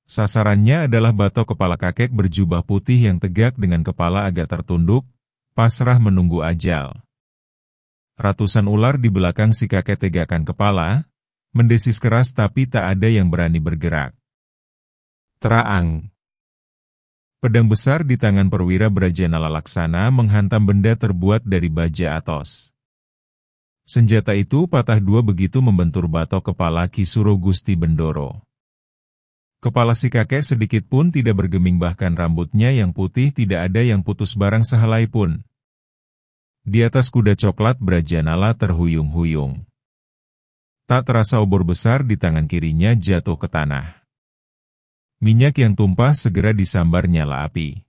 Sasarannya adalah batok kepala kakek berjubah putih yang tegak dengan kepala agak tertunduk, pasrah menunggu ajal. Ratusan ular di belakang si kakek tegakkan kepala, mendesis keras tapi tak ada yang berani bergerak. Teraang. Pedang besar di tangan perwira Brajanala Laksana menghantam benda terbuat dari baja atos. Senjata itu patah dua begitu membentur batok kepala Ki Suro Gusti Bendoro. Kepala si kakek sedikit pun tidak bergeming, bahkan rambutnya yang putih tidak ada yang putus barang sehelai pun. Di atas kuda coklat Brajanala terhuyung-huyung. Tak terasa obor besar di tangan kirinya jatuh ke tanah. Minyak yang tumpah segera disambar nyala api.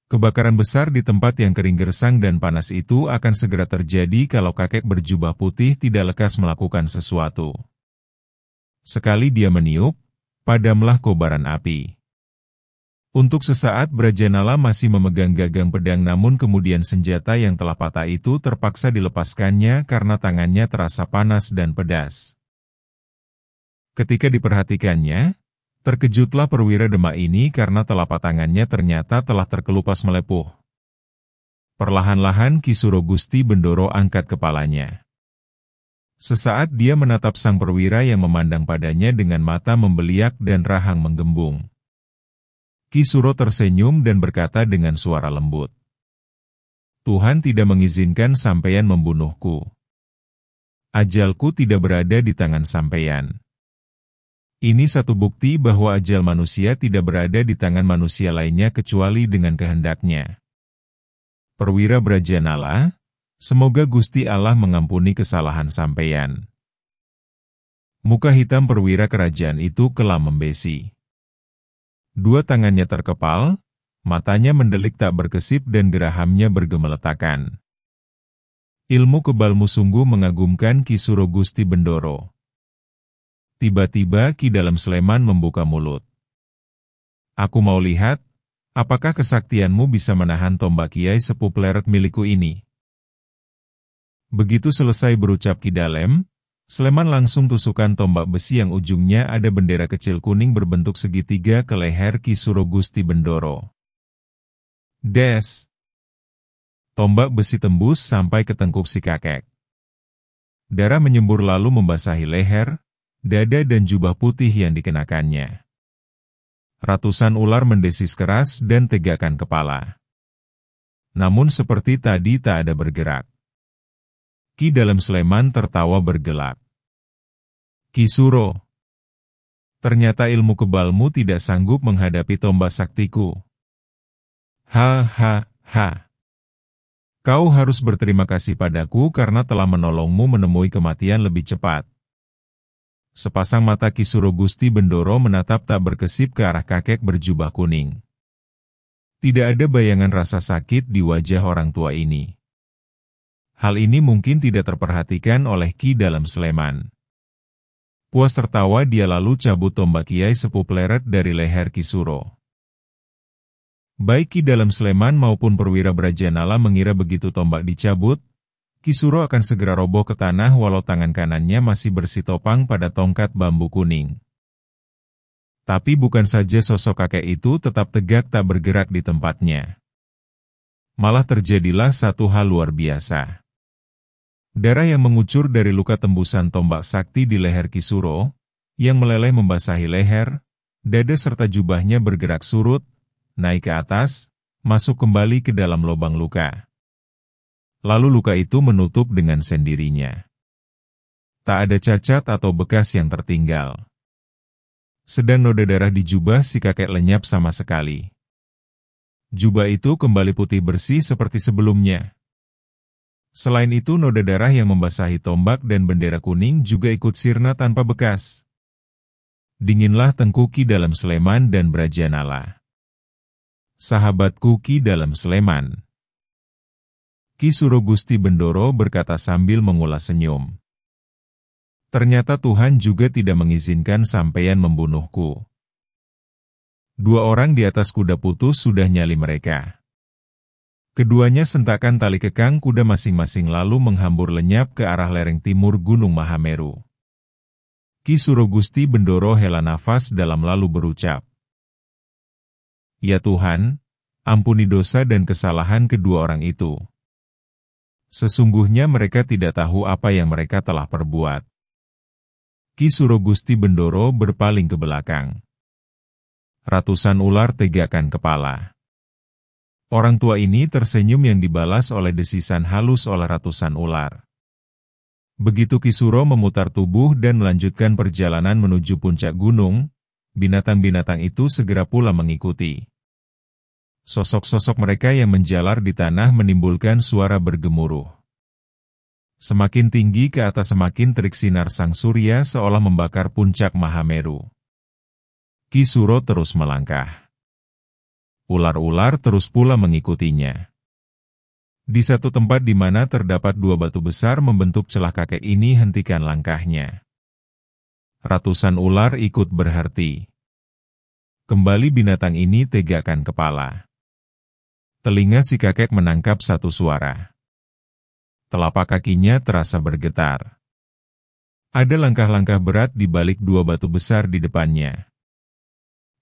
Kebakaran besar di tempat yang kering gersang dan panas itu akan segera terjadi kalau kakek berjubah putih tidak lekas melakukan sesuatu. Sekali dia meniup, padamlah kobaran api. Untuk sesaat Brajanala masih memegang gagang pedang, namun kemudian senjata yang telah patah itu terpaksa dilepaskannya karena tangannya terasa panas dan pedas. Ketika diperhatikannya, terkejutlah perwira Demak ini karena telapak tangannya ternyata telah terkelupas melepuh. Perlahan-lahan Ki Suro Gusti Bendoro angkat kepalanya. Sesaat dia menatap sang perwira yang memandang padanya dengan mata membeliak dan rahang menggembung. Ki Suro tersenyum dan berkata dengan suara lembut, "Tuhan tidak mengizinkan sampeyan membunuhku. Ajalku tidak berada di tangan sampeyan. Ini satu bukti bahwa ajal manusia tidak berada di tangan manusia lainnya kecuali dengan kehendaknya. Perwira Brajanala, semoga Gusti Allah mengampuni kesalahan sampeyan." Muka hitam perwira kerajaan itu kelam membesi. Dua tangannya terkepal, matanya mendelik tak berkesip dan gerahamnya bergemeletakan. Ilmu kebalmu sungguh mengagumkan Ki Suro Gusti Bendoro. Tiba-tiba Ki Dalem Sleman membuka mulut. "Aku mau lihat, apakah kesaktianmu bisa menahan tombak Kiai Sepuh Pleret milikku ini." Begitu selesai berucap Ki Dalem, Sleman langsung tusukkan tombak besi yang ujungnya ada bendera kecil kuning berbentuk segitiga ke leher Ki Suro Gusti Bendoro. Des! Tombak besi tembus sampai ke tengkuk si kakek. Darah menyembur lalu membasahi leher, dada dan jubah putih yang dikenakannya. Ratusan ular mendesis keras dan tegakkan kepala. Namun seperti tadi tak ada bergerak. Ki Dalem Sleman tertawa bergelak. "Ki Suro, ternyata ilmu kebalmu tidak sanggup menghadapi tombak saktiku. Ha. Kau harus berterima kasih padaku karena telah menolongmu menemui kematian lebih cepat." Sepasang mata Ki Suro Gusti Bendoro menatap tak berkesip ke arah kakek berjubah kuning. Tidak ada bayangan rasa sakit di wajah orang tua ini. Hal ini mungkin tidak terperhatikan oleh Ki Dalem Sleman. Puas tertawa dia lalu cabut tombak Kiai Sepuh Pleret dari leher Ki Suro. Baik Ki Dalem Sleman maupun perwira Brajanala mengira begitu tombak dicabut, Ki Suro akan segera roboh ke tanah walau tangan kanannya masih bersitopang pada tongkat bambu kuning. Tapi bukan saja sosok kakek itu tetap tegak tak bergerak di tempatnya. Malah terjadilah satu hal luar biasa. Darah yang mengucur dari luka tembusan tombak sakti di leher Ki Suro, yang meleleh membasahi leher, dada serta jubahnya bergerak surut, naik ke atas, masuk kembali ke dalam lubang luka. Lalu luka itu menutup dengan sendirinya. Tak ada cacat atau bekas yang tertinggal. Sedang noda darah di jubah si kakek lenyap sama sekali. Jubah itu kembali putih bersih seperti sebelumnya. Selain itu noda darah yang membasahi tombak dan bendera kuning juga ikut sirna tanpa bekas. Dinginlah tengkuk Ki Dalem Sleman dan Brajanala. "Sahabatku Ki Dalem Sleman," Ki Suro Gusti Bendoro berkata sambil mengulas senyum. "Ternyata Tuhan juga tidak mengizinkan sampeyan membunuhku." Dua orang di atas kuda putus sudah nyali mereka. Keduanya sentakkan tali kekang kuda masing-masing lalu menghambur lenyap ke arah lereng timur Gunung Mahameru. Ki Suro Gusti Bendoro hela nafas dalam lalu berucap, "Ya Tuhan, ampuni dosa dan kesalahan kedua orang itu. Sesungguhnya mereka tidak tahu apa yang mereka telah perbuat." Ki Suro Gusti Bendoro berpaling ke belakang. Ratusan ular tegakkan kepala. Orang tua ini tersenyum yang dibalas oleh desisan halus oleh ratusan ular. Begitu Ki Suro memutar tubuh dan melanjutkan perjalanan menuju puncak gunung, binatang-binatang itu segera pula mengikuti. Sosok-sosok mereka yang menjalar di tanah menimbulkan suara bergemuruh. Semakin tinggi ke atas semakin terik sinar sang surya seolah membakar puncak Mahameru. Ki Suro terus melangkah. Ular-ular terus pula mengikutinya. Di satu tempat di mana terdapat dua batu besar membentuk celah, kakek ini hentikan langkahnya. Ratusan ular ikut berhenti. Kembali binatang ini tegakkan kepala. Telinga si kakek menangkap satu suara. Telapak kakinya terasa bergetar. Ada langkah-langkah berat di balik dua batu besar di depannya.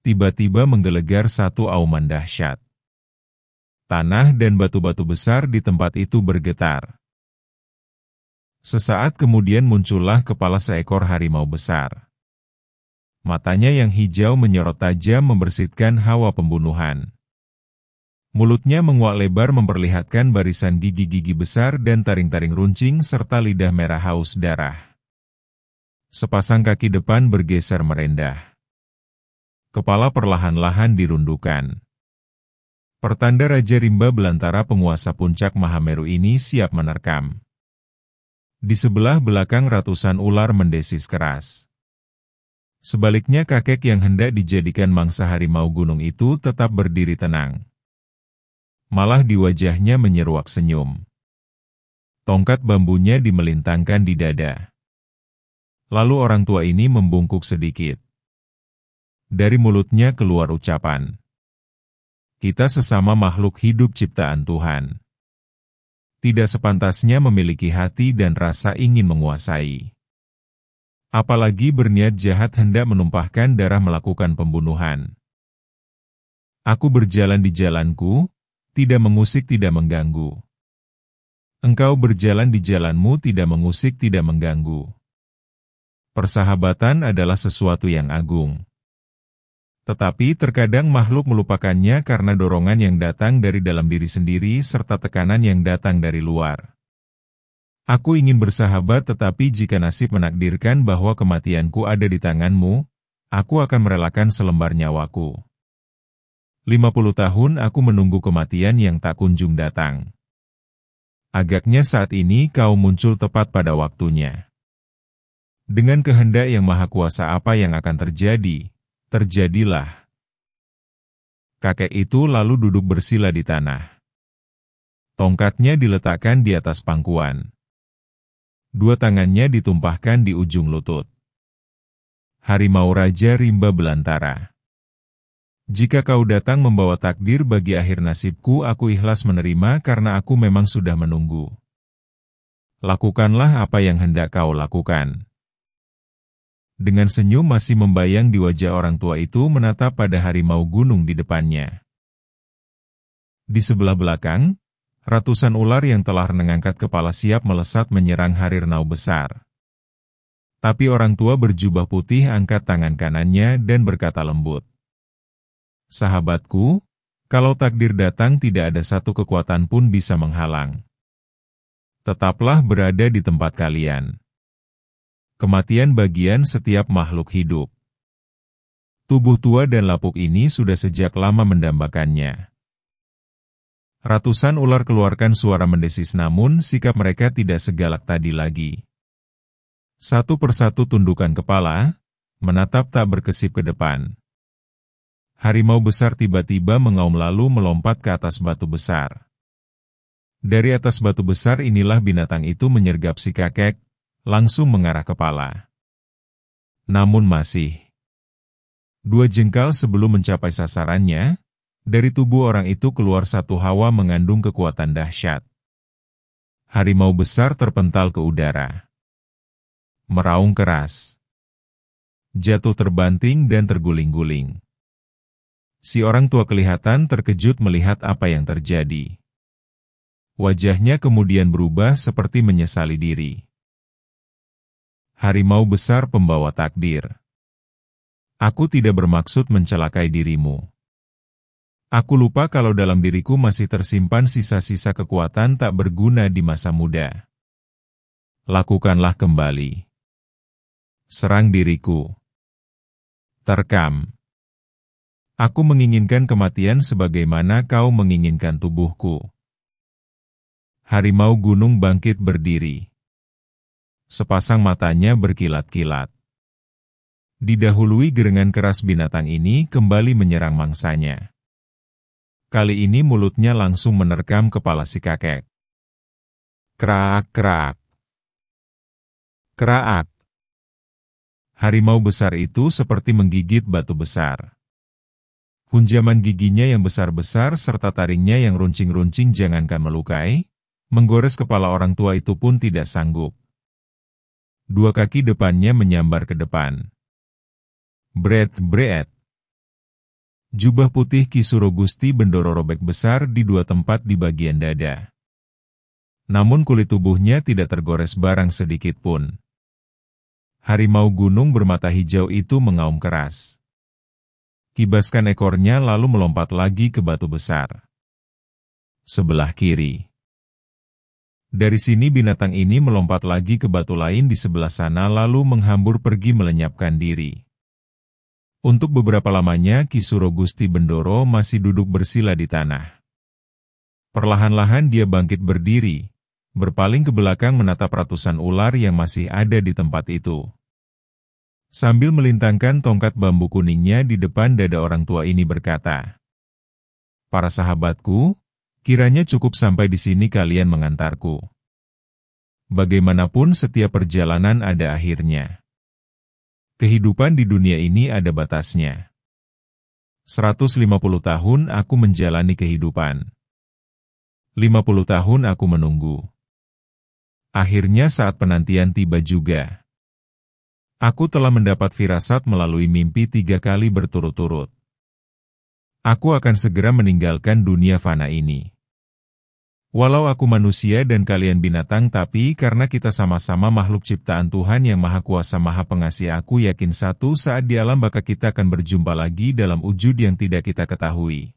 Tiba-tiba menggelegar satu auman dahsyat. Tanah dan batu-batu besar di tempat itu bergetar. Sesaat kemudian muncullah kepala seekor harimau besar. Matanya yang hijau menyorot tajam membersihkan hawa pembunuhan. Mulutnya menguak lebar memperlihatkan barisan gigi-gigi besar dan taring-taring runcing serta lidah merah haus darah. Sepasang kaki depan bergeser merendah. Kepala perlahan-lahan dirundukkan. Pertanda Raja Rimba Belantara penguasa puncak Mahameru ini siap menerkam. Di sebelah belakang ratusan ular mendesis keras. Sebaliknya kakek yang hendak dijadikan mangsa harimau gunung itu tetap berdiri tenang. Malah di wajahnya menyeruak senyum. Tongkat bambunya dimelintangkan di dada. Lalu orang tua ini membungkuk sedikit. Dari mulutnya keluar ucapan, "Kita sesama makhluk hidup ciptaan Tuhan. Tidak sepantasnya memiliki hati dan rasa ingin menguasai. Apalagi berniat jahat hendak menumpahkan darah melakukan pembunuhan. Aku berjalan di jalanku, tidak mengusik tidak mengganggu. Engkau berjalan di jalanmu tidak mengusik tidak mengganggu. Persahabatan adalah sesuatu yang agung. Tetapi terkadang makhluk melupakannya karena dorongan yang datang dari dalam diri sendiri serta tekanan yang datang dari luar. Aku ingin bersahabat, tetapi jika nasib menakdirkan bahwa kematianku ada di tanganmu, aku akan merelakan selembar nyawaku. 50 tahun aku menunggu kematian yang tak kunjung datang. Agaknya saat ini kau muncul tepat pada waktunya. Dengan kehendak yang maha kuasa apa yang akan terjadi, terjadilah." Kakek itu lalu duduk bersila di tanah. Tongkatnya diletakkan di atas pangkuan. Dua tangannya ditumpahkan di ujung lutut. "Harimau Raja Rimba Belantara. Jika kau datang membawa takdir bagi akhir nasibku, aku ikhlas menerima karena aku memang sudah menunggu. Lakukanlah apa yang hendak kau lakukan." Dengan senyum masih membayang di wajah orang tua itu menatap pada harimau gunung di depannya. Di sebelah belakang, ratusan ular yang telah mengangkat kepala siap melesat menyerang harimau besar. Tapi orang tua berjubah putih angkat tangan kanannya dan berkata lembut, "Sahabatku, kalau takdir datang tidak ada satu kekuatan pun bisa menghalang. Tetaplah berada di tempat kalian. Kematian bagian setiap makhluk hidup. Tubuh tua dan lapuk ini sudah sejak lama mendambakannya." Ratusan ular keluarkan suara mendesis, namun sikap mereka tidak segalak tadi lagi. Satu persatu tundukkan kepala, menatap tak berkesip ke depan. Harimau besar tiba-tiba mengaum lalu melompat ke atas batu besar. Dari atas batu besar inilah binatang itu menyergap si kakek, langsung mengarah kepala. Namun masih 2 jengkal sebelum mencapai sasarannya, dari tubuh orang itu keluar satu hawa mengandung kekuatan dahsyat. Harimau besar terpental ke udara. Meraung keras. jatuh terbanting dan terguling-guling. Si orang tua kelihatan terkejut melihat apa yang terjadi. Wajahnya kemudian berubah seperti menyesali diri. Harimau besar pembawa takdir. Aku tidak bermaksud mencelakai dirimu. Aku lupa kalau dalam diriku masih tersimpan sisa-sisa kekuatan tak berguna di masa muda. Lakukanlah kembali. Serang diriku. Terkam. Aku menginginkan kematian sebagaimana kau menginginkan tubuhku. Harimau gunung bangkit berdiri. Sepasang matanya berkilat-kilat. Didahului gerengan keras binatang ini kembali menyerang mangsanya. Kali ini mulutnya langsung menerkam kepala si kakek. Kraak-kraak. Kraak. Harimau besar itu seperti menggigit batu besar. Hunjaman giginya yang besar-besar serta taringnya yang runcing-runcing jangankan melukai, menggores kepala orang tua itu pun tidak sanggup. Dua kaki depannya menyambar ke depan. Bret-bret. Jubah putih Ki Suro Gusti Bendoro robek besar di dua tempat di bagian dada. Namun kulit tubuhnya tidak tergores barang sedikit pun. Harimau gunung bermata hijau itu mengaum keras. Kibaskan ekornya lalu melompat lagi ke batu besar. Sebelah kiri. Dari sini binatang ini melompat lagi ke batu lain di sebelah sana lalu menghambur pergi melenyapkan diri. Untuk beberapa lamanya Ki Suro Gusti Bendoro masih duduk bersila di tanah. Perlahan-lahan dia bangkit berdiri, berpaling ke belakang menatap ratusan ular yang masih ada di tempat itu. Sambil melintangkan tongkat bambu kuningnya di depan dada orang tua ini berkata, "Para sahabatku, kiranya cukup sampai di sini kalian mengantarku. Bagaimanapun setiap perjalanan ada akhirnya. Kehidupan di dunia ini ada batasnya. 150 tahun aku menjalani kehidupan. 50 tahun aku menunggu. Akhirnya saat penantian tiba juga. Aku telah mendapat firasat melalui mimpi 3 kali berturut-turut. Aku akan segera meninggalkan dunia fana ini. Walau aku manusia dan kalian binatang, tapi karena kita sama-sama makhluk ciptaan Tuhan yang Maha Kuasa Maha Pengasih, aku yakin satu saat di alam baka kita akan berjumpa lagi dalam wujud yang tidak kita ketahui.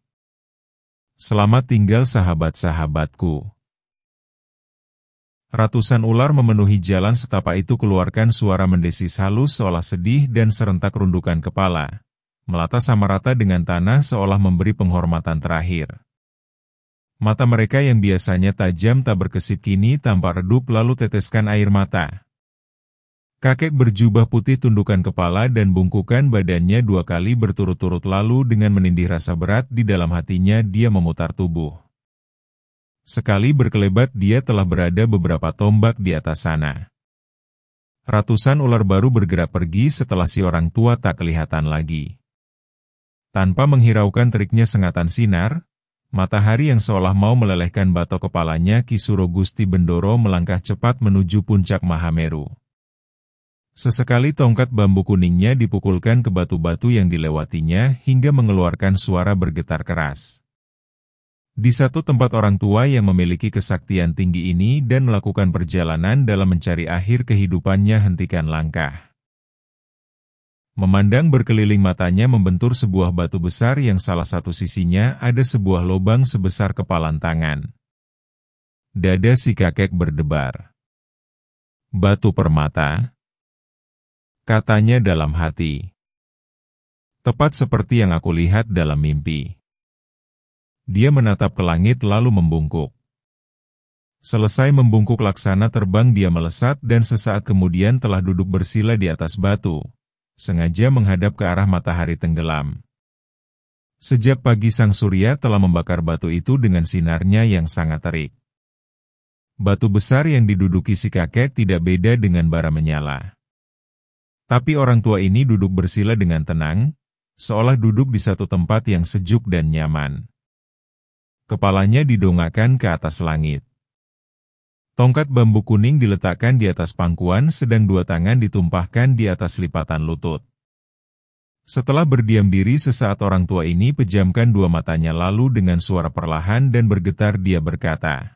Selamat tinggal sahabat-sahabatku." Ratusan ular memenuhi jalan setapak itu keluarkan suara mendesis halus seolah sedih dan serentak rundukan kepala. Melata sama rata dengan tanah seolah memberi penghormatan terakhir. Mata mereka yang biasanya tajam tak berkesip kini tampak redup lalu teteskan air mata. Kakek berjubah putih tundukkan kepala dan bungkukan badannya 2 kali berturut-turut lalu dengan menindih rasa berat di dalam hatinya dia memutar tubuh. Sekali berkelebat dia telah berada beberapa tombak di atas sana. Ratusan ular baru bergerak pergi setelah si orang tua tak kelihatan lagi. Tanpa menghiraukan teriknya sengatan sinar, matahari yang seolah mau melelehkan batok kepalanya Ki Suro Gusti Bendoro melangkah cepat menuju puncak Mahameru. Sesekali tongkat bambu kuningnya dipukulkan ke batu-batu yang dilewatinya hingga mengeluarkan suara bergetar keras. Di satu tempat orang tua yang memiliki kesaktian tinggi ini dan melakukan perjalanan dalam mencari akhir kehidupannya hentikan langkah. Memandang berkeliling matanya membentur sebuah batu besar yang salah satu sisinya ada sebuah lubang sebesar kepalan tangan. Dada si kakek berdebar. "Batu permata?" katanya dalam hati. Tepat seperti yang aku lihat dalam mimpi. Dia menatap ke langit lalu membungkuk. Selesai membungkuk laksana terbang dia melesat dan sesaat kemudian telah duduk bersila di atas batu, sengaja menghadap ke arah matahari tenggelam. Sejak pagi sang surya telah membakar batu itu dengan sinarnya yang sangat terik. Batu besar yang diduduki si kakek tidak beda dengan bara menyala. Tapi orang tua ini duduk bersila dengan tenang, seolah duduk di satu tempat yang sejuk dan nyaman. Kepalanya didongakkan ke atas langit. Tongkat bambu kuning diletakkan di atas pangkuan sedang 2 tangan ditumpahkan di atas lipatan lutut. Setelah berdiam diri sesaat orang tua ini pejamkan dua matanya lalu dengan suara perlahan dan bergetar dia berkata,